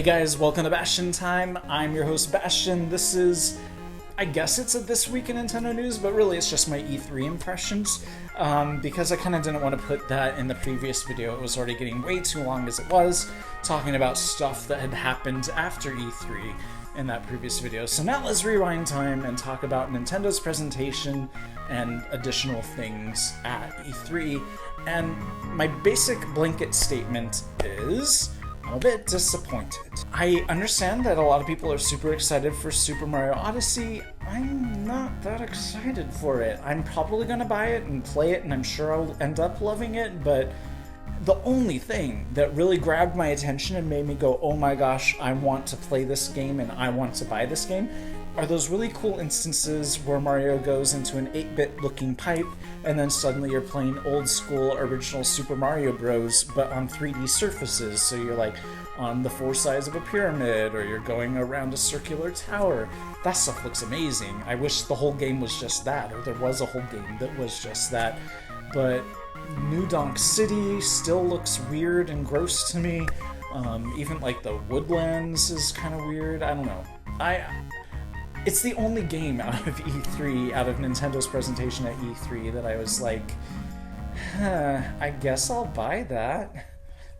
Hey guys, welcome to Bastion Time. I'm your host Bastion. This is, I guess it's a This Week in Nintendo News, but really it's just my E3 impressions, because I kind of didn't want to put that in the previous video. It was already getting way too long as it was, talking about stuff that had happened after E3 in that previous video. So now let's rewind time and talk about Nintendo's presentation and additional things at E3. And my basic blanket statement is, I'm a bit disappointed. I understand that a lot of people are super excited for Super Mario Odyssey. I'm not that excited for it. I'm probably gonna buy it and play it, and I'm sure I'll end up loving it, but the only thing that really grabbed my attention and made me go, oh my gosh, I want to play this game and I want to buy this game, are those really cool instances where Mario goes into an 8-bit looking pipe and then suddenly you're playing old school original Super Mario Bros. But on 3D surfaces. So you're like on the four sides of a pyramid, or you're going around a circular tower. That stuff looks amazing. I wish the whole game was just that, or there was a whole game that was just that. But New Donk City still looks weird and gross to me. Even like the Woodlands is kind of weird. I don't know. It's the only game out of E3, out of Nintendo's presentation at E3, that I was like, I guess I'll buy that,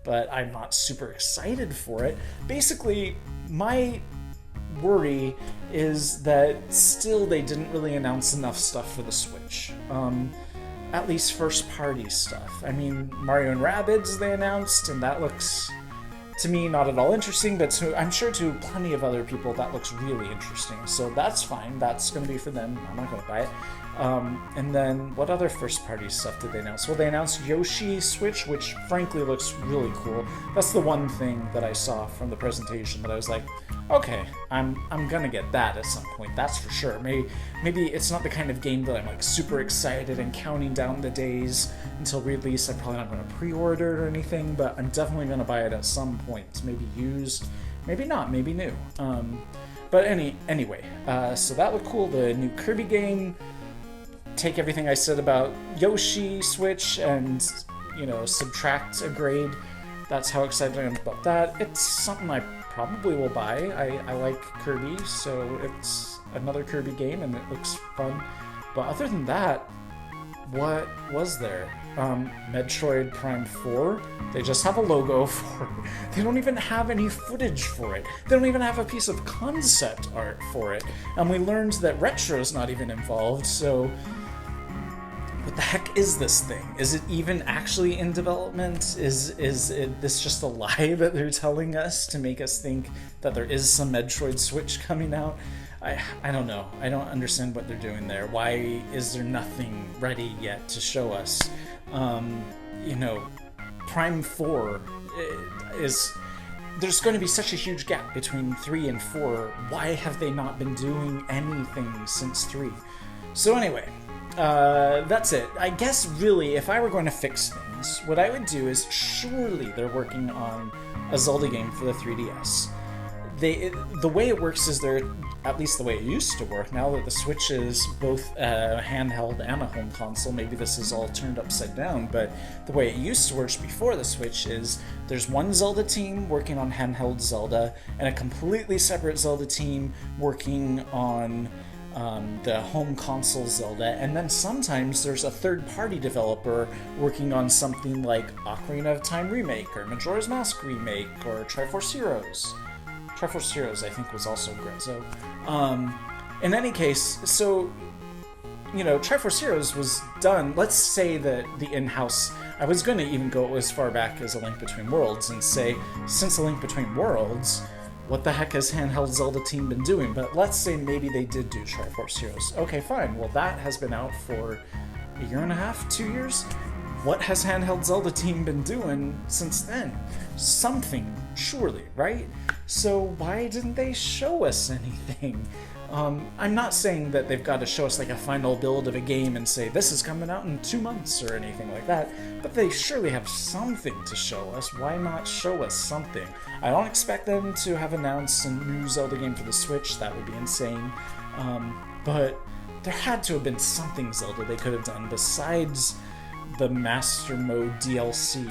but I'm not super excited for it. Basically, my worry is that still they didn't really announce enough stuff for the Switch. At least first-party stuff. I mean, Mario and Rabbids they announced, and that looks, to me, not at all interesting, but I'm sure to plenty of other people that looks really interesting. So that's fine. That's going to be for them. I'm not going to buy it. And then, what other first-party stuff did they announce? Well, they announced Yoshi Switch, which frankly looks really cool. That's the one thing that I saw from the presentation that I was like, okay, I'm gonna get that at some point, that's for sure. Maybe it's not the kind of game that I'm like super excited and counting down the days until release. I'm probably not gonna pre-order it or anything, but I'm definitely gonna buy it at some point. Maybe used, maybe not, maybe new. But anyway, so that looked cool. The new Kirby game. Take everything I said about Yoshi Switch and, you know, subtract a grade. That's how excited I am about that. It's something I probably will buy. I like Kirby, so it's another Kirby game and it looks fun. But other than that, what was there? Metroid Prime 4, they just have a logo for it. They don't even have any footage for it. They don't even have a piece of concept art for it. And we learned that Retro's not even involved, so what the heck is this thing? Is it even actually in development? Is this just a lie that they're telling us to make us think that there is some Metroid Switch coming out? I don't know. I don't understand what they're doing there. Why is there nothing ready yet to show us? You know, Prime 4 is... There's going to be such a huge gap between 3 and 4. Why have they not been doing anything since 3? So anyway, that's it. I guess really, if I were going to fix things, what I would do is, surely they're working on a Zelda game for the 3DS. The way it works is they're, at least the way it used to work, now that the Switch is both a handheld and a home console, maybe this is all turned upside down, but the way it used to work before the Switch is there's one Zelda team working on handheld Zelda, and a completely separate Zelda team working on the home console Zelda, and then sometimes there's a third-party developer working on something like Ocarina of Time Remake, or Majora's Mask Remake, or Triforce Heroes. Triforce Heroes, I think, was also Grezzo. In any case, so, you know, Triforce Heroes was done. Let's say that the in-house... I was going to even go as far back as A Link Between Worlds and say, since A Link Between Worlds, what the heck has handheld Zelda team been doing? But let's say maybe they did do Triforce Heroes. Okay, fine. Well, that has been out for a year and a half, 2 years? What has handheld Zelda team been doing since then? Something, surely, right? So why didn't they show us anything? I'm not saying that they've got to show us like a final build of a game and say this is coming out in 2 months or anything like that, but they surely have something to show us. Why not show us something? I don't expect them to have announced a new Zelda game for the Switch. That would be insane. But there had to have been something Zelda they could have done besides the Master Mode DLC.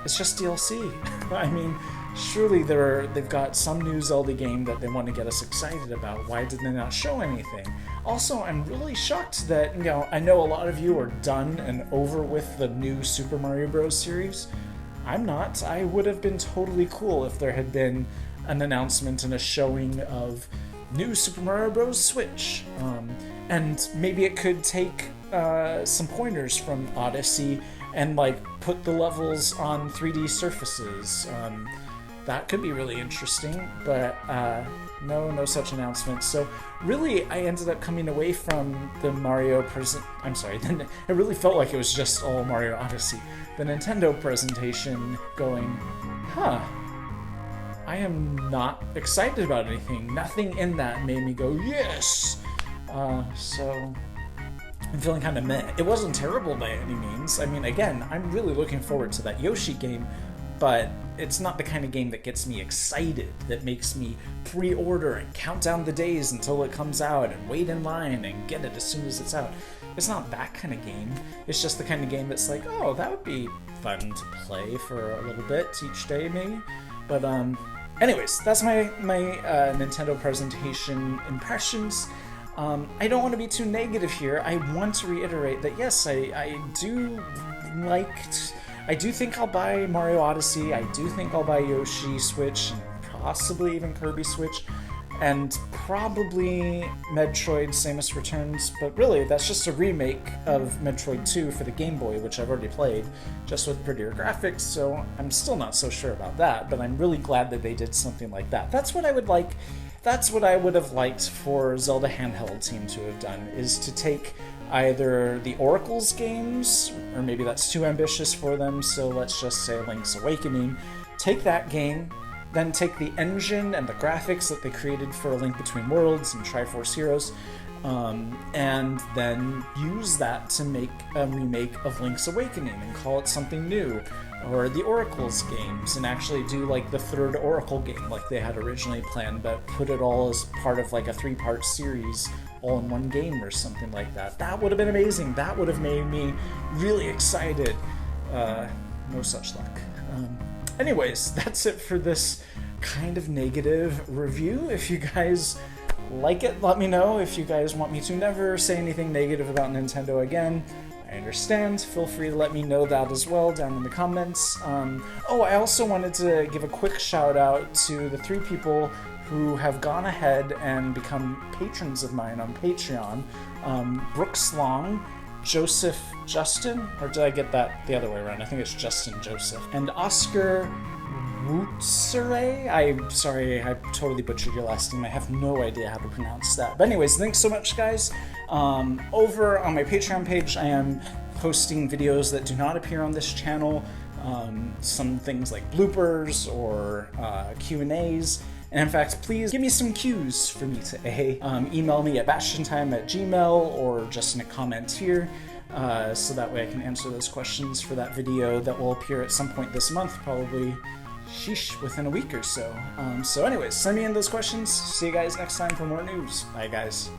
It's just DLC. I mean, Surely they've got some new Zelda game that they want to get us excited about. Why did they not show anything? Also, I'm really shocked that, I know a lot of you are done and over with the new Super Mario Bros. Series. I'm not. I would have been totally cool if there had been an announcement and a showing of new Super Mario Bros. Switch. And maybe it could take some pointers from Odyssey and put the levels on 3D surfaces. That could be really interesting, but no such announcement. So really, I ended up coming away from the Mario it really felt like it was just all Mario Odyssey. The Nintendo presentation going, I am not excited about anything. Nothing in that made me go, yes! So I'm feeling kind of meh. It wasn't terrible by any means. I mean, again, I'm really looking forward to that Yoshi game, but it's not the kind of game that gets me excited, that makes me pre-order and count down the days until it comes out and wait in line and get it as soon as it's out. It's not that kind of game. It's just the kind of game that's like, oh, that would be fun to play for a little bit each day, maybe. But anyways, that's my Nintendo presentation impressions. I don't want to be too negative here. I want to reiterate that yes, I do think I'll buy Mario Odyssey, I do think I'll buy Yoshi Switch, and possibly even Kirby Switch, and probably Metroid Samus Returns, but really that's just a remake of Metroid 2 for the Game Boy, which I've already played, just with prettier graphics, so I'm still not so sure about that, but I'm really glad that they did something like that. That's what I would have liked for Zelda handheld team to have done, is to take either the Oracle's games, or maybe that's too ambitious for them, so let's just say Link's Awakening, take that game, then take the engine and the graphics that they created for A Link Between Worlds and Triforce Heroes, and then use that to make a remake of Link's Awakening and call it something new, or the Oracle's games, and actually do the third Oracle game like they had originally planned, but put it all as part of a 3-part series all in one game or something like that. That would have been amazing. That would have made me really excited. No such luck. Anyways, that's it for this kind of negative review. If you guys like it, let me know. If you guys want me to never say anything negative about Nintendo again, I understand. Feel free to let me know that as well down in the comments. I also wanted to give a quick shout out to the 3 people who have gone ahead and become patrons of mine on Patreon. Brooks Long, Joseph Justin, or did I get that the other way around? I think it's Justin Joseph. And Oscar Wouterse? I'm sorry, I totally butchered your last name. I have no idea how to pronounce that. But anyways, thanks so much, guys. Over on my Patreon page, I am posting videos that do not appear on this channel. Some things like bloopers or Q&As. And in fact, please give me some cues for me to email me at bastiontime@gmail or just in a comment here, so that way I can answer those questions for that video that will appear at some point this month, probably, within a week or so. So anyways, send me in those questions. See you guys next time for more news. Bye, guys.